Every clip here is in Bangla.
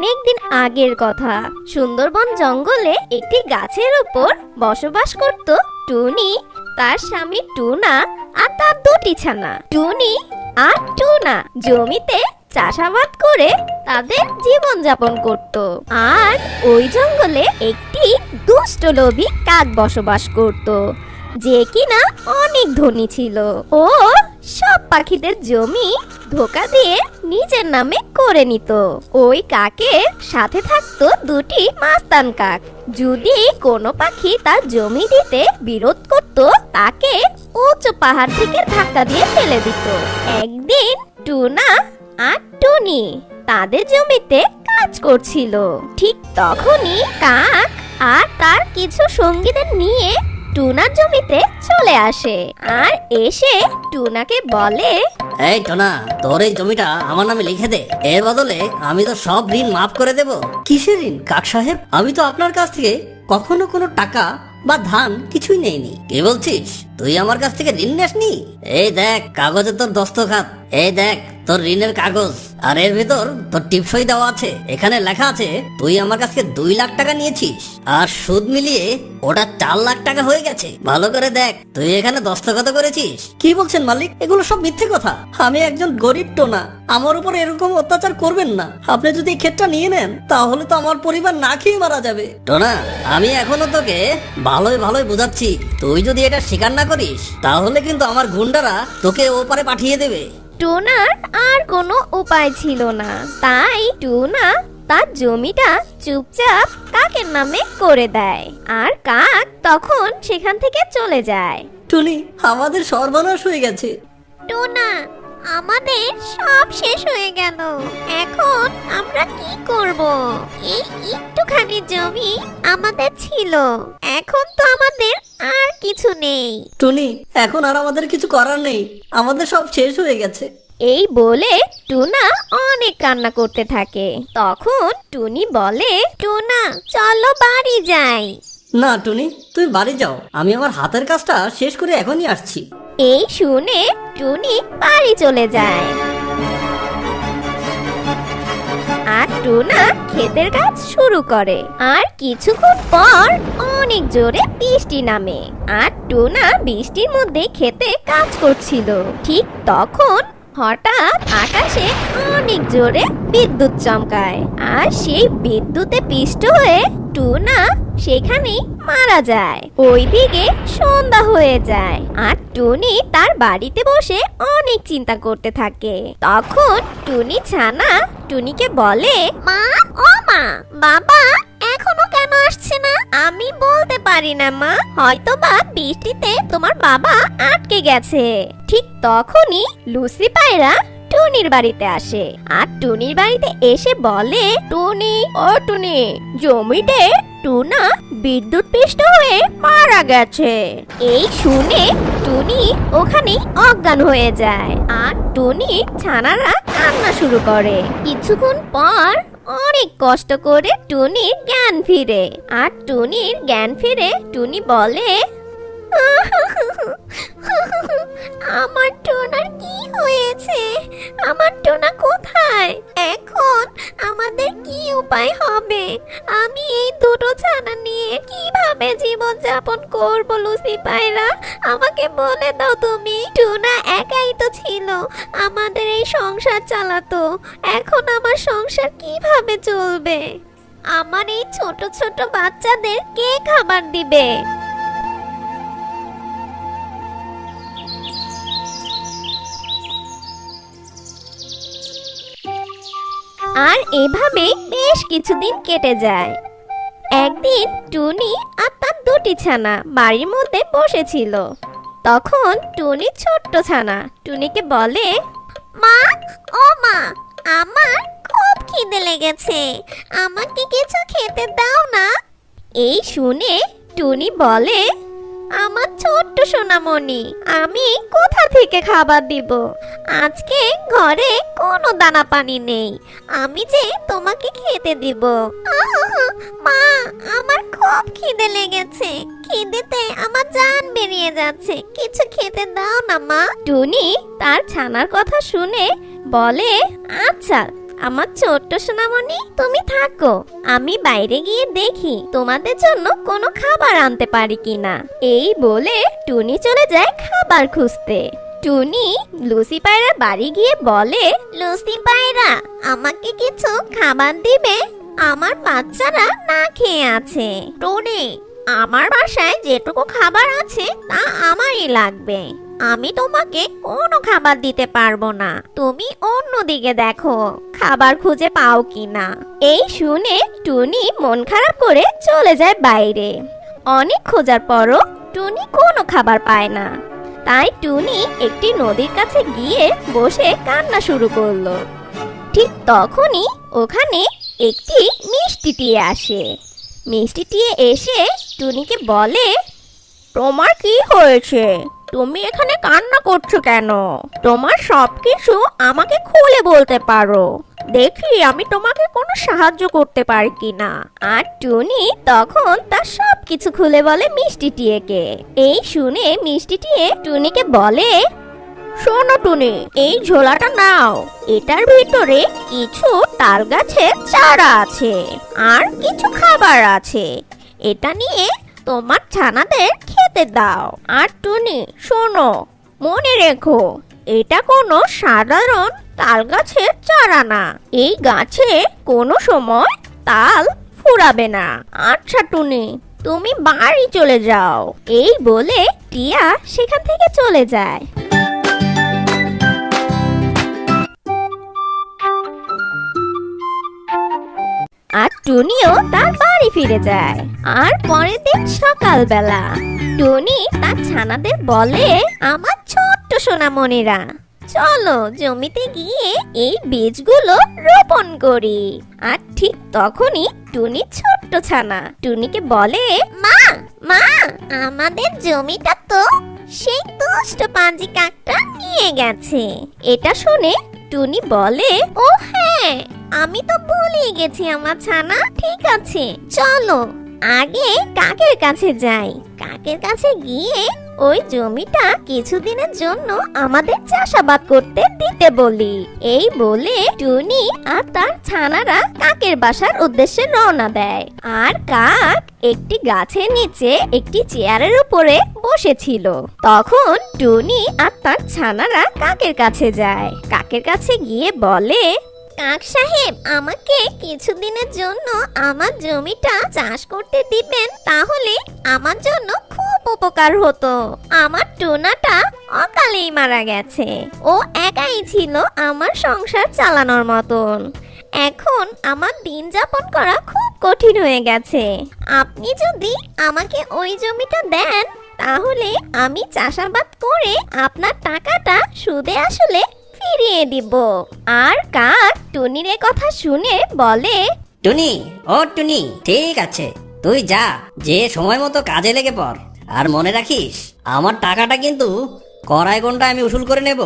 অনেক দিন আগের কথা। সুন্দরবন জঙ্গলে একটি গাছের উপর বসবাস করত টুনি, তার স্বামী টুনা আর তার দুটি ছানা। টুনি আর টুনা জমিতে চাষাবাদ করে তাদের জীবন যাপন করত। আর ওই জঙ্গলে একটি দুষ্ট লোভী কাক বসবাস করত, যে কিনা অনেক ধনী ছিল। ও সব পাখিদের জমি ধোকা দিয়ে নিজের নামে করে নিত। ওই কাকের সাথে থাকতো দুটি মাস্তান কাক। যদি কোনো পাখি তার জমি দিতে বিরোধ করত, তাকে উঁচু পাহাড় থেকে ধাক্কা দিয়ে ফেলে দিত। একদিন টুনা আর টুনি তাদের জমিতে কাজ করছিল। ঠিক তখনই কাক আর তার কিছু সঙ্গীদের নিয়ে টুনার জমিতে চলে আসে আর এসে টুনাকে বলে, এই টোনা, তোর এই জমিটা আমার নামে লিখে দে। এর বদলে আমি তো সব ঋণ মাফ করে দেব। কিসের ঋণ কাক সাহেব? আমি তো আপনার কাছ থেকে কখনো কোনো টাকা বা ধান কিছুই নেইনি। কি বলছিস? তুই আমার কাছ থেকে ঋণ নেসনি? এই দেখ কাগজে তোর দস্তখত, এই দেখ তোর ঋণের কাগজ, আর এর ভেতর তোর টিপসই দেওয়া আছে। এখানে লেখা আছে তুই আমার কাছ থেকে 2 লাখ টাকা নিয়েছিস, আর সুদ মিলিয়ে ওটা 4 লাখ টাকা হয়ে গেছে। ভালো করে দেখ, তুই এখানে দস্তখত করেছিস। কি বলছেন মালিক? এগুলো সব মিথ্যে কথা। আমি একজন গরিব টোনা, আমার উপর এরকম অত্যাচার করবেন না। আপনি যদি এই ক্ষেতটা নিয়ে নেন, তাহলে তো আমার পরিবার না খেয়ে মারা যাবে। টোনা, আমি এখনো তোকে ভালোই ভালোই বোঝাচ্ছি। তুই যদি এটা স্বীকার না করিস, তাহলে কিন্তু আমার গুন্ডারা তোকে ওপারে পাঠিয়ে দেবে। টুনার আর কোনো উপায় ছিল না, তাই টুনা তার জমিটা চুপচাপ কাকের নামে করে দেয়, আর কাক তখন সেখান থেকে চলে যায়। টুনি, আমাদের সর্বনাশ হয়ে গেছে। টুনা, আমাদের সব শেষ হয়ে গেল। এখন আমরা কি করব? এই একটুখানি জমি আমাদের ছিল, এখন তো আমাদের আর কিছু নেই। টুনি, এখন আর আমাদের কিছু করার নেই, আমাদের সব শেষ হয়ে গেছে। এই বলে টুনা অনেক কান্না করতে থাকে। তখন টুনি বলে, টুনা চলো বাড়ি যাই। না টুনি, তুই বাড়ি যাও, আমি আমার হাতের কাজটা শেষ করে এখনই আসছি। এই শুনে টুনি বাড়ি চলে যায়, আর টুনা ক্ষেতের কাজ শুরু করে। আর কিছুক্ষণ পর অনেক জোরে বৃষ্টি নামে, আর টুনা বৃষ্টির মধ্যে ক্ষেতে কাজ করছিল। ঠিক তখন হঠাৎ আকাশে অনেক জোরে বিদ্যুৎ চমকায়, আর সেই বিদ্যুতে পিষ্ট হয়ে টুনা সেখানেই মারা যায়। ওইদিকে সন্ধ্যা হয়ে যায়, আর টুনি তার বাড়িতে বসে অনেক চিন্তা করতে থাকে। তখন টুনি ছানা টুনিকে বলে, মা, ও মা, বাবা এখনো কেন আসছে না? আমি বলতে পারি না মা, হয়তো বা বৃষ্টিতে তোমার বাবা আটকে গেছে। ঠিক তখনই লুসি পায়রা টুনির বাড়িতে আসে, আর টুনির বাড়িতে এসে বলে, টুনি, ও টুনি, জমিতে টুনা বিদ্যুৎ পৃষ্ঠ হয়ে মারা গেছে। এই শুনে টুনি ওখানেই অজ্ঞান হয়ে যায়, আর টুনি ছানারা কান্না শুরু করে। কিছুক্ষণ পর অনেক কষ্ট করে টুনির জ্ঞান ফিরে, আর টুনির জ্ঞান ফিরে টুনি বলে, আমার টোনার কি হয়েছে? আমার টোনা কোথায়? এখন আমাদের কি উপায় হবে? আমি এই দুটো ছানা নিয়ে কিভাবে জীবন যাপন করব? লুসি পায়রা, আমাকে বলে দাও তুমি। টোনা একাই তো ছিল, আমাদের এই সংসার চালাতো। এখন আমার সংসার কিভাবে চলবে? আমার এই ছোট ছোট বাচ্চাদের কে খাবার দিবে? আর এভাবে বেশ কিছুদিন কেটে যায়। একদিন টুনি আর তার দুটি ছানা বাড়ির মধ্যে বসেছিল। তখন টুনি ছোট্ট ছানা টুনিকে বলে, মা, ও মা, আমার খুব খিদে লেগেছে, আমাকে কিছু খেতে দাও না। এই শুনে টুনি বলে, আমার ছোট্ট সোনামণি, আমি কোথা থেকে খাবার দিব? আজকে ঘরে কোনো দানা পানি নেই, আমি যে তোমাকে খেতে দিব। মা, আমার খুব খিদে লেগেছে, খিদেতে আমার জান বেরিয়ে যাচ্ছে, কিছু খেতে দাও না মা। টুনি তার ছানার কথা শুনে বলে, আচ্ছা আমার ছোট্ট সোনামণি, তুমি থাকো, আমি বাইরে গিয়ে দেখি তোমাদের জন্য কোনো খাবার আনতে পারি কিনা। এই বলে টুনি চলে যায় খাবার খুঁজতে। টুনি লুসি পায়রার বাড়ি গিয়ে বলে, লুসি পায়রা, আমাকে কিছু খাবার দিবে? আমার বাচ্চারা না খেয়ে আছে। টুনি, আমার বাসায় যেটুকু খাবার আছে তা আমারই লাগবে। আমি তোমাকে কোনো খাবার দিতে পারবো না। তুমি অন্যদিকে দেখো, খাবার খুঁজে পাও কিনা। এই শুনে টুনি মন খারাপ করে চলে যায় বাইরে। অনেক খোঁজার পরও টুনি কোনো খাবার পায় না। তাই টুনি একটি নদীর কাছে গিয়ে বসে কান্না শুরু করলো। ঠিক তখনই ওখানে একটি মিষ্টি টিয়ে আসে। মিষ্টি টিয়ে এসে টুনিকে বলে, তোমার কি হয়েছে? তুমি এখানে কান্না করছো কেন? তোমার সবকিছু আমাকে খুলে বলতে পারো, দেখি আমি তোমাকে কোনো সাহায্য করতে পারি কিনা। আর টুনি তখন তার সবকিছু খুলে বলে মিষ্টি টিয়েকে। এই শুনে মিষ্টি টিয়ে টুনিকে বলে, শোনো টুনি, এই ঝোলাটা নাও। এটার ভিতরে কিছু তাল গাছের চারা আছে আর কিছু খাবার আছে। এটা নিয়ে তোমার ছানাদের খেতে দাও। আর টুনি শোনো, মনে রেখো, এটা কোনো সাধারণ তাল গাছের চারা না। এই গাছে কোনো সময় তাল ফুরাবে না। আচ্ছা টুনি, তুমি বাড়ি চলে যাও। এই বলে টিয়া সেখান থেকে চলে যায়। আর টুনিও তার বাড়ি ফিরে যায়। আর পরের দিন সকালবেলা টুনি তার ছানাদের বলে, আমার ছোট্ট সোনামণিরা, চলো জমিতে গিয়ে এই বীজগুলো রোপণ করি। আর ঠিক তখনই টুনি ছোট্ট ছানা টুনিকে বলে, মা মা, আমাদের জমিটা তো সেই দুষ্ট পাঁজি কাকটা নিয়ে গেছে। এটা শুনে টুনি বলে, ও হ্যাঁ, আমি তো ভুলেই গেছি আমার ছানা। ঠিক আছে, চলো আগে কাকের কাছে যাই। কাকের কাছে গিয়ে ওই জমিটা কিছুদিনের জন্য আমাদের চাষাবাদ করতে দিতে বলি। এই বলে টুনি আর তার ছানারা কাকের বাসার উদ্দেশ্যে রওনা দেয়। আর কাক একটি গাছের নিচে একটি চেয়ারের উপরে বসেছিল। তখন টুনি আর তার ছানারা কাকের কাছে যায়। কাকের কাছে গিয়ে বলে, কাক সাহেব, আমাকে কিছুদিনের জন্য আমার জমিটা চাষ করতে দিবেন? তাহলে আমার জন্য খুব উপকার হতো। আমার টোনাটা অকালেই মারা গেছে। ও একাই ছিল আমার সংসার চালানোর মতন। এখন আমার দিন যাপন করা খুব কঠিন হয়ে গেছে। আপনি যদি আমাকে ওই জমিটা দেন, তাহলে আমি চাষাবাদ করে আপনার টাকাটা সুদে আসলে ফিরিয়ে দিব। আর কাক টুনির কথা শুনে বলে, টুনি, ও টুনি, ঠিক আছে, তুই যা, যে সময় মতো কাজে লেগে পড়। আর মনে রাখিস, আমার টাকাটা কিন্তু কড়াই ঘন্টা আমি উসুল করে নেব।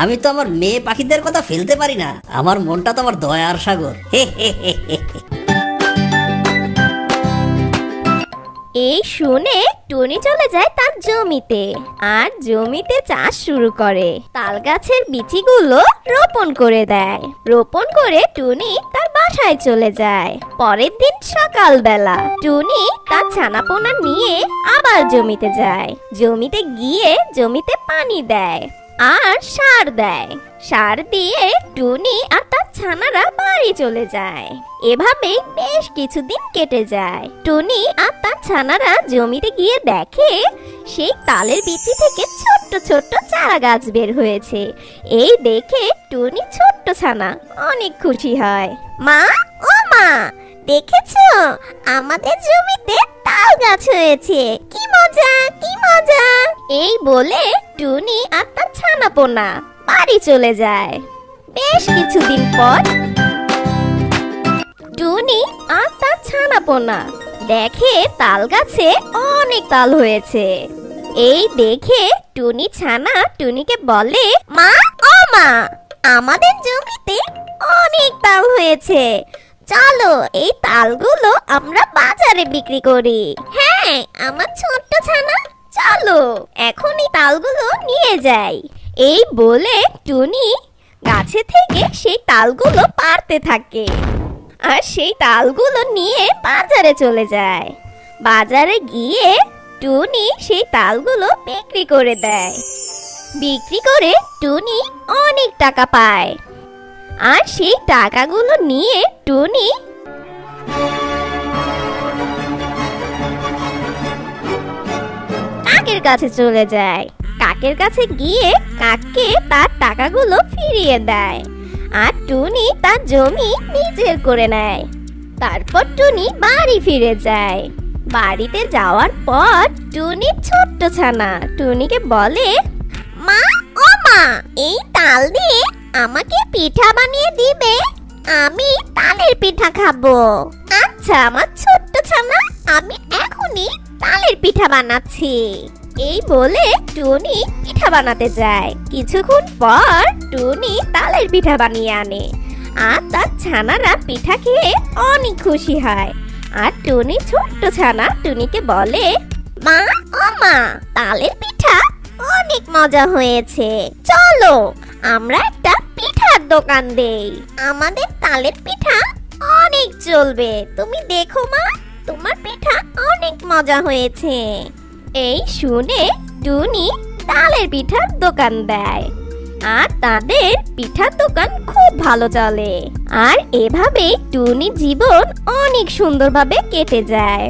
আমি তো আমার মেয়ে পাখিদের কথা ফেলতে পারি না। আমার মনটা তো আমার দয়ার সাগর। হে হে হে হে। এই শুনে টুনি চলে যায় তার জমিতে। আর জমিতে চাষ শুরু করে। তাল গাছের বিচিগুলো রোপণ করে দেয়। রোপণ করে টুনি তার বাসায় চলে যায়। পরের দিন সকালবেলা টুনি তার ছানাপোনা নিয়ে আবার জমিতে যায়। জমিতে গিয়ে জমিতে পানি দেয় আর সার দেয়। সার দিয়ে টুনি আর তার ছানারা বাড়ি চলে যায়। এভাবেই বেশ কিছুদিন কেটে যায়। টুনি আর তার ছানারা জমিতে গিয়ে দেখে সেই তালের বিচি থেকে ছোট্ট ছোট্ট চারা গাছ বের হয়েছে। এই দেখে টুনি ছোট্ট ছানা অনেক খুশি হয়। মা, ও মা, দেখেছো, আমাদের জমিতে তাল গাছ হয়েছে। কি মজা, কি মজা। এই বলে টুনি আর তার ছানাপোনা বাড়ি চলে যায়। বেশ কিছুদিন পর টুনি আর তার ছানাপোনা দেখে তাল গাছে অনেক তাল হয়েছে। এই দেখে টুনি ছানা টুনিকে বলে, মা, ও মা, আমাদের জমিতে অনেক তাল হয়েছে। চলো এই তালগুলো আমরা বাজারে বিক্রি করি। হ্যাঁ, আমার ছোট্ট ছানা, চলো এখনই তালগুলো নিয়ে যাই। এই বলে টুনি গাছে থেকে সেই তালগুলো পাড়তে থাকে আর সেই তালগুলো নিয়ে বাজারে চলে যায়। বাজারে গিয়ে টুনি সেই তালগুলো বিক্রি করে দেয়। বিক্রি করে টুনি অনেক টাকা পায়। আর সেই টাকাগুলো নিয়ে টুনি কাকের কাছে চলে যায়। কাকের কাছে গিয়ে কাককে তার টাকাগুলো ফিরিয়ে দেয়। আর টুনি তার জমি নিজের করে নেয়। তারপর টুনি বাড়ি ফিরে যায়। বাড়িতে যাওয়ার পর টুনির ছোট্ট ছানা টুনিকে বলে, মা ও মা, এই তাল দিয়ে আমাকে পিঠা বানিয়ে দিবে, আমি তালের পিঠা খাবো। আচ্ছা আমার ছোট্ট ছানা, আমি এখনই তালের পিঠা বানাচ্ছি। এই বলে টুনি পিঠা বানাতে যায়। কিছুক্ষণ পর টুনি তালের পিঠা বানিয়ে আনে আর তার ছানারা পিঠা খেয়ে অনেক খুশি হয়। আর টুনি ছোট্ট ছানা টুনিকে বলে, মা ও মা, তালের পিঠা অনেক মজা হয়েছে, চলো আমরা একটা পিঠার দোকান দেই, আমাদের তালের পিঠা অনেক চলবে। তুমি দেখো মা, তোমার পিঠা অনেক মজা হয়েছে। এই শুনে টুনি তালের পিঠার দোকান দেয় আর তাদের পিঠার দোকান খুব ভালো চলে। আর এভাবেই টুনির জীবন অনেক সুন্দরভাবে কেটে যায়।